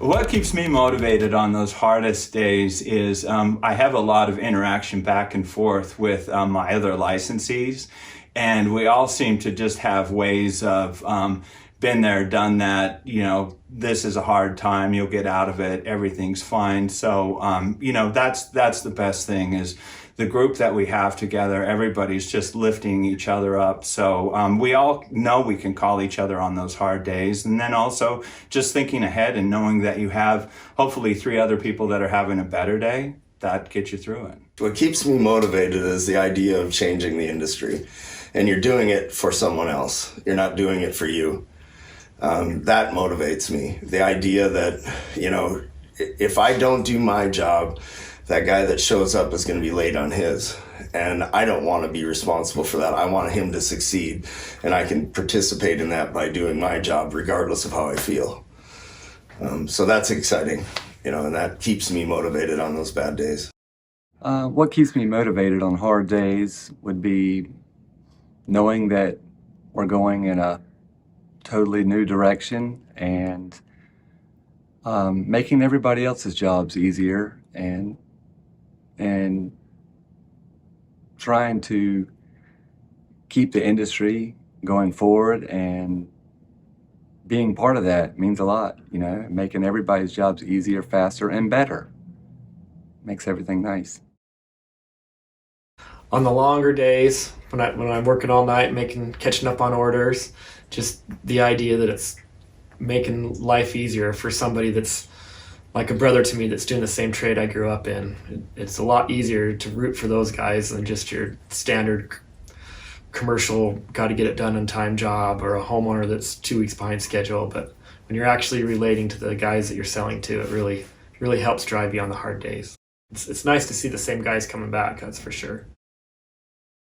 What keeps me motivated on those hardest days is I have a lot of interaction back and forth with my other licensees, and we all seem to just have ways of been there, done that, this is a hard time, you'll get out of it, everything's fine. So, that's the best thing is the group that we have together, everybody's just lifting each other up. So we all know we can call each other on those hard days. And then also just thinking ahead and knowing that you have hopefully 3 other people that are having a better day, that gets you through it. What keeps me motivated is the idea of changing the industry. And you're doing it for someone else. You're not doing it for you. That motivates me. The idea that, if I don't do my job, that guy that shows up is going to be late on his. And I don't want to be responsible for that. I want him to succeed. And I can participate in that by doing my job, regardless of how I feel. So that's exciting, and that keeps me motivated on those bad days. What keeps me motivated on hard days would be knowing that we're going in a totally new direction and making everybody else's jobs easier and trying to keep the industry going forward, and being part of that means a lot, making everybody's jobs easier, faster, and better. Makes everything nice. On the longer days, when I'm working all night, catching up on orders, just the idea that it's making life easier for somebody that's like a brother to me that's doing the same trade I grew up in. It's a lot easier to root for those guys than just your standard commercial, got to get it done on time job, or a homeowner that's 2 weeks behind schedule. But when you're actually relating to the guys that you're selling to, it really helps drive you on the hard days. It's nice to see the same guys coming back, that's for sure.